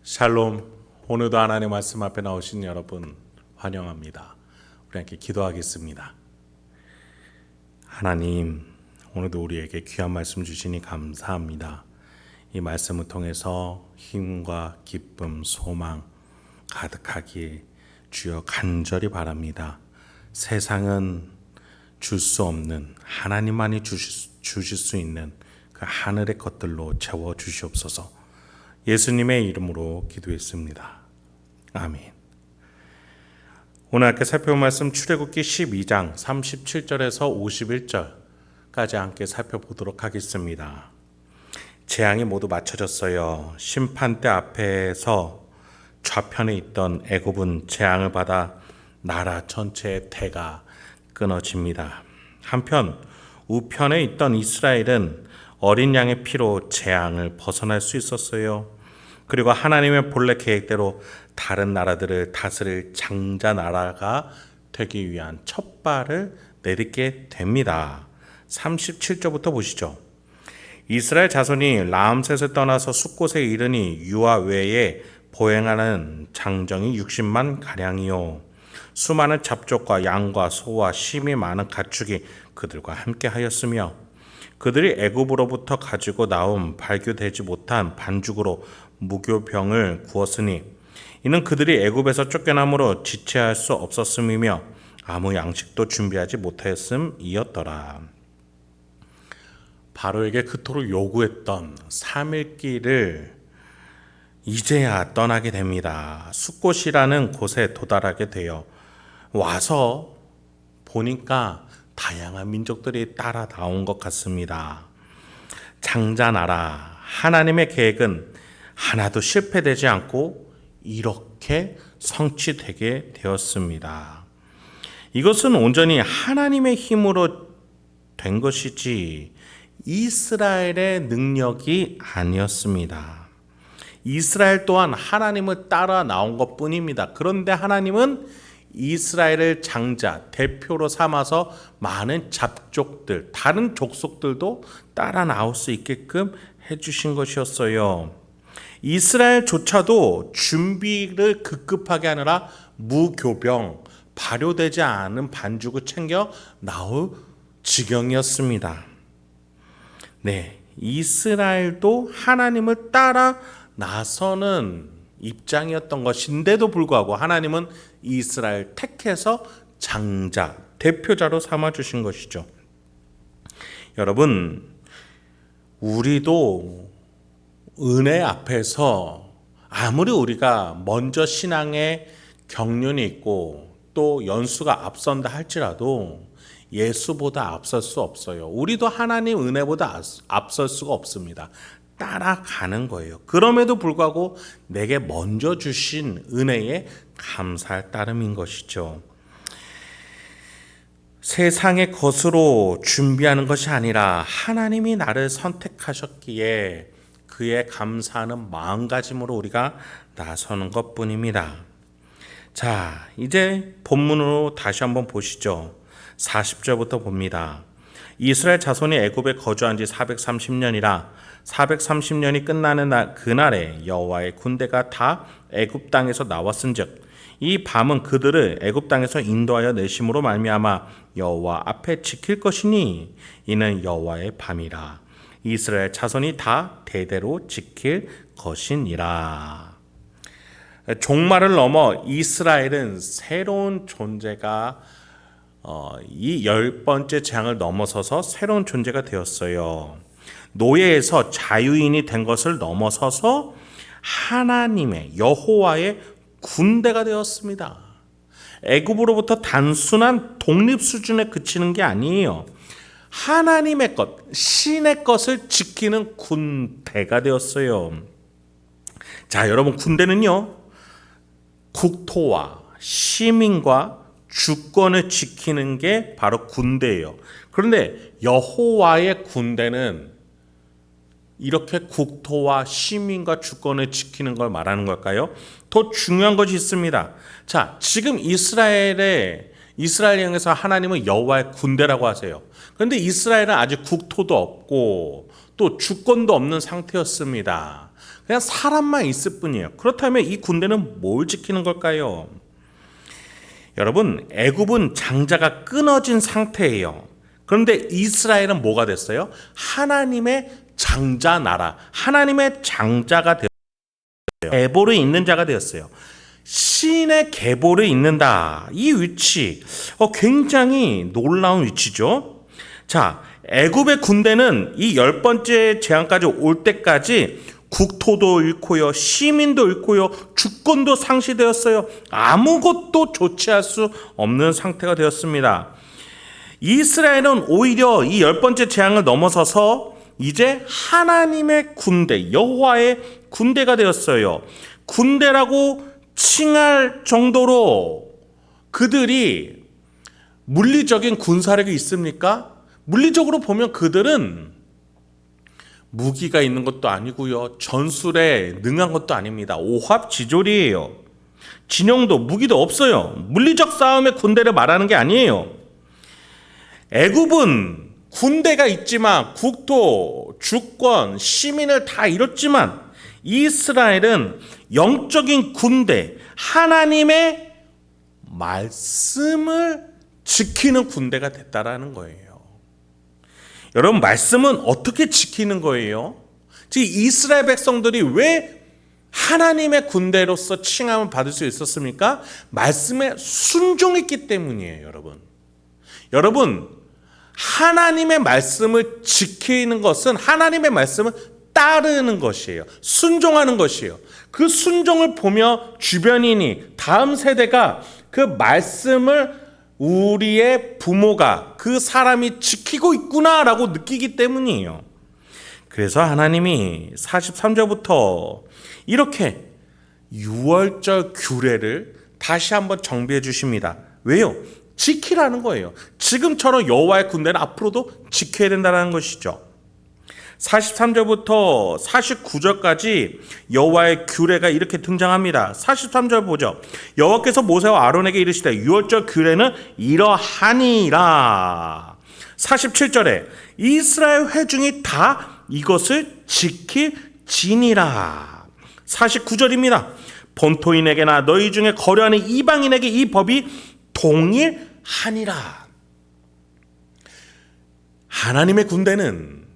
샬롬. 오늘도 하나님 말씀 앞에 나오신 여러분 환영합니다. 우리 함께 기도하겠습니다. 하나님, 오늘도 우리에게 귀한 말씀 주시니 감사합니다. 이 말씀을 통해서 힘과 기쁨, 소망 가득하기에 주여 간절히 바랍니다. 세상은 줄 수 없는, 하나님만이 주실 수 있는 그 하늘의 것들로 채워 주시옵소서. 예수님의 이름으로 기도했습니다. 아멘. 오늘 함께 살펴볼 말씀 출애굽기 12장 37절에서 51절까지 함께 살펴보도록 하겠습니다. 재앙이 모두 마쳐졌어요. 심판대 앞에서 좌편에 있던 애굽은 재앙을 받아 나라 전체의 대가 끊어집니다. 한편 우편에 있던 이스라엘은 어린 양의 피로 재앙을 벗어날 수 있었어요. 그리고 하나님의 본래 계획대로 다른 나라들을 다스릴 장자 나라가 되기 위한 첫 발을 내딛게 됩니다. 37절부터 보시죠. 이스라엘 자손이 라암셋을 떠나서 숫곳에 이르니 유아 외에 보행하는 장정이 60만 가량이요, 수많은 잡족과 양과 소와 심이 많은 가축이 그들과 함께 하였으며, 그들이 애굽으로부터 가지고 나온 발교되지 못한 반죽으로 무교병을 구웠으니 이는 그들이 애굽에서 쫓겨남으로 지체할 수 없었음이며 아무 양식도 준비하지 못하였음이었더라. 바로에게 그토록 요구했던 3일길을 이제야 떠나게 됩니다. 숫곳이라는 곳에 도달하게 되어 와서 보니까 다양한 민족들이 따라 나온 것 같습니다. 장자나라, 하나님의 계획은 하나도 실패되지 않고 이렇게 성취되게 되었습니다. 이것은 온전히 하나님의 힘으로 된 것이지 이스라엘의 능력이 아니었습니다. 이스라엘 또한 하나님을 따라 나온 것뿐입니다. 그런데 하나님은 이스라엘을 장자, 대표로 삼아서 많은 잡족들, 다른 족속들도 따라 나올 수 있게끔 해주신 것이었어요. 이스라엘조차도 준비를 급급하게 하느라 무교병, 발효되지 않은 반죽을 챙겨 나올 지경이었습니다. 네, 이스라엘도 하나님을 따라 나서는 입장이었던 것인데도 불구하고 하나님은 이스라엘 택해서 장자, 대표자로 삼아주신 것이죠. 여러분, 우리도 은혜 앞에서 아무리 우리가 먼저 신앙의 경륜이 있고 또 연수가 앞선다 할지라도 예수보다 앞설 수 없어요. 우리도 하나님 은혜보다 앞설 수가 없습니다. 따라가는 거예요. 그럼에도 불구하고 내게 먼저 주신 은혜에 감사할 따름인 것이죠. 세상의 것으로 준비하는 것이 아니라 하나님이 나를 선택하셨기에 그에 감사하는 마음가짐으로 우리가 나서는 것뿐입니다. 자, 이제 본문으로 다시 한번 보시죠. 40절부터 봅니다. 이스라엘 자손이 애굽에 거주한 지 430년이라 430년이 끝나는 그날에 여호와의 군대가 다 애굽 땅에서 나왔은즉 이 밤은 그들을 애굽 땅에서 인도하여 내심으로 말미암아 여호와 앞에 지킬 것이니 이는 여호와의 밤이라. 이스라엘 자손이 다 대대로 지킬 것이니라. 종말을 넘어 이스라엘은 새로운 존재가 이 10번째 재앙을 넘어서서 새로운 존재가 되었어요. 노예에서 자유인이 된 것을 넘어서서 하나님의, 여호와의 군대가 되었습니다. 애굽으로부터 단순한 독립 수준에 그치는 게 아니에요. 하나님의 것, 신의 것을 지키는 군대가 되었어요. 자, 여러분, 군대는요, 국토와 시민과 주권을 지키는 게 바로 군대예요. 그런데 여호와의 군대는 이렇게 국토와 시민과 주권을 지키는 걸 말하는 걸까요? 더 중요한 것이 있습니다. 자, 지금 이스라엘 향해서 하나님은 여호와의 군대라고 하세요. 그런데 이스라엘은 아직 국토도 없고 또 주권도 없는 상태였습니다. 그냥 사람만 있을 뿐이에요. 그렇다면 이 군대는 뭘 지키는 걸까요? 여러분, 애굽은 장자가 끊어진 상태예요. 그런데 이스라엘은 뭐가 됐어요? 하나님의 장자 나라, 하나님의 장자가 되었어요. 계보를 잇는 자가 되었어요. 신의 계보를 잇는다. 이 위치 굉장히 놀라운 위치죠. 자, 애굽의 군대는 이 10번째 재앙까지 올 때까지 국토도 잃고요, 시민도 잃고요, 주권도 상실되었어요. 아무것도 조치할 수 없는 상태가 되었습니다. 이스라엘은 오히려 이 10번째 재앙을 넘어서서 이제 하나님의 군대, 여호와의 군대가 되었어요. 군대라고 칭할 정도로 그들이 물리적인 군사력이 있습니까? 물리적으로 보면 그들은 무기가 있는 것도 아니고요, 전술에 능한 것도 아닙니다. 오합지졸이에요. 진영도 무기도 없어요. 물리적 싸움의 군대를 말하는 게 아니에요. 애굽은 군대가 있지만 국토, 주권, 시민을 다 잃었지만 이스라엘은 영적인 군대, 하나님의 말씀을 지키는 군대가 됐다라는 거예요. 여러분, 말씀은 어떻게 지키는 거예요? 즉, 이스라엘 백성들이 왜 하나님의 군대로서 칭함을 받을 수 있었습니까? 말씀에 순종했기 때문이에요, 여러분. 여러분, 하나님의 말씀을 지키는 것은 하나님의 말씀을 따르는 것이에요. 순종하는 것이에요. 그 순종을 보며 주변인이, 다음 세대가 그 말씀을 우리의 부모가, 그 사람이 지키고 있구나라고 느끼기 때문이에요. 그래서 하나님이 43절부터 이렇게 유월절 규례를 다시 한번 정비해 주십니다. 왜요? 지키라는 거예요. 지금처럼 여호와의 군대는 앞으로도 지켜야 된다는 것이죠. 43절부터 49절까지 여호와의 규례가 이렇게 등장합니다. 43절 보죠. 여호와께서 모세와 아론에게 이르시되 유월절 규례는 이러하니라. 47절에 이스라엘 회중이 다 이것을 지킬지니라. 49절입니다. 본토인에게나 너희 중에 거류하는 이방인에게 이 법이 동일하니라. 하나님의 군대는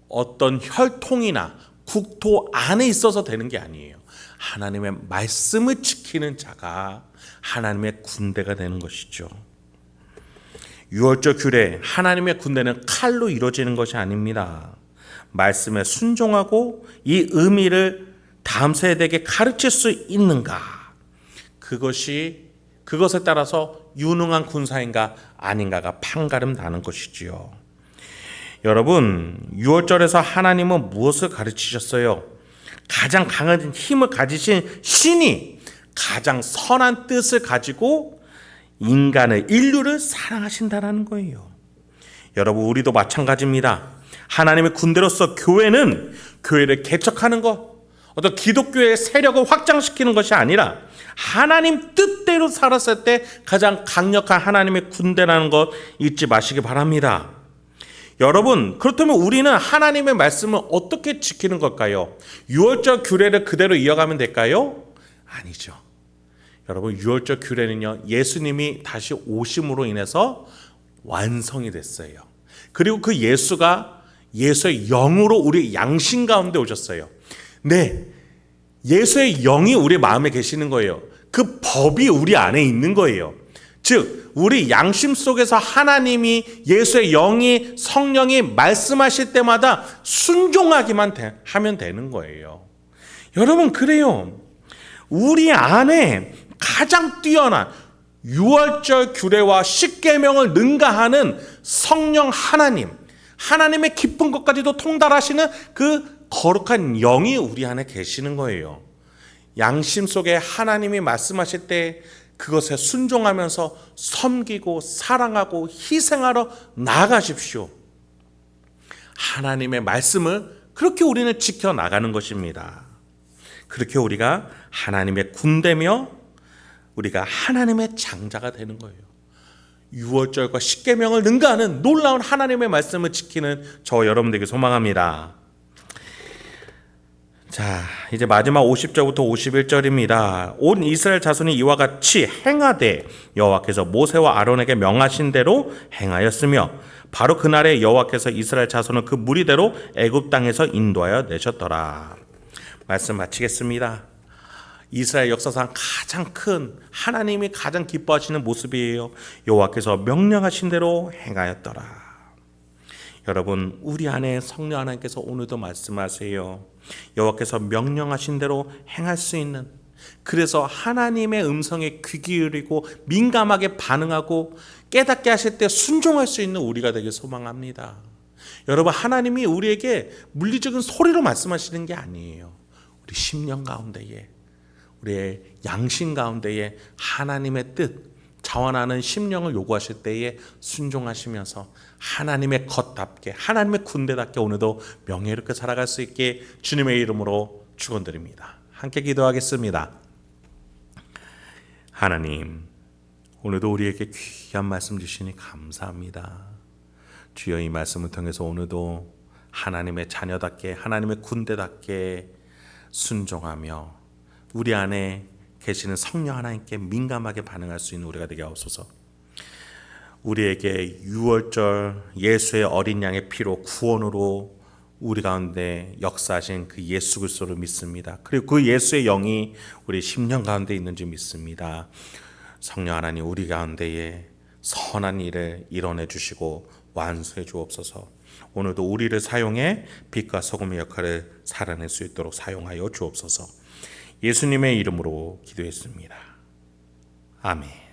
어떤 혈통이나 국토 안에 있어서 되는 게 아니에요. 하나님의 말씀을 지키는 자가 하나님의 군대가 되는 것이죠. 유월절 규례, 하나님의 군대는 칼로 이루어지는 것이 아닙니다. 말씀에 순종하고 이 의미를 다음 세대에게 가르칠 수 있는가, 그것에 따라서 유능한 군사인가 아닌가가 판가름 나는 것이지요. 여러분, 유월절에서 하나님은 무엇을 가르치셨어요? 가장 강한 힘을 가지신 신이 가장 선한 뜻을 가지고 인류를 사랑하신다는 거예요. 여러분, 우리도 마찬가지입니다. 하나님의 군대로서 교회를 개척하는 것, 어떤 기독교의 세력을 확장시키는 것이 아니라 하나님 뜻대로 살았을 때 가장 강력한 하나님의 군대라는 것 잊지 마시기 바랍니다. 여러분, 그렇다면 우리는 하나님의 말씀을 어떻게 지키는 걸까요? 유월절 규례를 그대로 이어가면 될까요? 아니죠. 여러분, 유월절 규례는요, 예수님이 다시 오심으로 인해서 완성이 됐어요. 그리고 그 예수가 예수의 영으로 우리 양심 가운데 오셨어요. 네, 예수의 영이 우리 마음에 계시는 거예요. 그 법이 우리 안에 있는 거예요. 즉, 우리 양심 속에서 하나님이, 예수의 영이, 성령이 말씀하실 때마다 순종하기만 하면 되는 거예요. 여러분, 그래요. 우리 안에 가장 뛰어난 유월절 규례와 십계명을 능가하는 성령 하나님의 깊은 것까지도 통달하시는 그 거룩한 영이 우리 안에 계시는 거예요. 양심 속에 하나님이 말씀하실 때 그것에 순종하면서 섬기고 사랑하고 희생하러 나아가십시오. 하나님의 말씀을 그렇게 우리는 지켜나가는 것입니다. 그렇게 우리가 하나님의 군대며 우리가 하나님의 장자가 되는 거예요. 유월절과 십계명을 능가하는 놀라운 하나님의 말씀을 지키는 저 여러분들에게 소망합니다. 자, 이제 마지막 50절부터 51절입니다. 온 이스라엘 자손이 이와 같이 행하되 여호와께서 모세와 아론에게 명하신 대로 행하였으며 바로 그날에 여호와께서 이스라엘 자손을 그 무리대로 애굽 땅에서 인도하여 내셨더라. 말씀 마치겠습니다. 이스라엘 역사상 가장 큰, 하나님이 가장 기뻐하시는 모습이에요. 여호와께서 명령하신 대로 행하였더라. 여러분, 우리 안에 성령 하나님께서 오늘도 말씀하세요. 여호와께서 명령하신 대로 행할 수 있는, 그래서 하나님의 음성에 귀 기울이고 민감하게 반응하고 깨닫게 하실 때 순종할 수 있는 우리가 되길 소망합니다. 여러분, 하나님이 우리에게 물리적인 소리로 말씀하시는 게 아니에요. 우리 심령 가운데에, 우리의 양심 가운데에 하나님의 뜻, 자원하는 심령을 요구하실 때에 순종하시면서 하나님의 것답게, 하나님의 군대답게 오늘도 명예롭게 살아갈 수 있게 주님의 이름으로 축원드립니다. 함께 기도하겠습니다. 하나님, 오늘도 우리에게 귀한 말씀 주시니 감사합니다. 주여, 이 말씀을 통해서 오늘도 하나님의 자녀답게, 하나님의 군대답게 순종하며 우리 안에 계시는 성령 하나님께 민감하게 반응할 수 있는 우리가 되게 하옵소서. 우리에게 유월절 예수의 어린 양의 피로 구원으로 우리 가운데 역사하신 그 예수 그리스도를 믿습니다. 그리고 그 예수의 영이 우리 심령 가운데 있는지 믿습니다. 성령 하나님, 우리 가운데에 선한 일을 이뤄내 주시고 완수해 주옵소서. 오늘도 우리를 사용해 빛과 소금의 역할을 살아낼 수 있도록 사용하여 주옵소서. 예수님의 이름으로 기도했습니다. 아멘.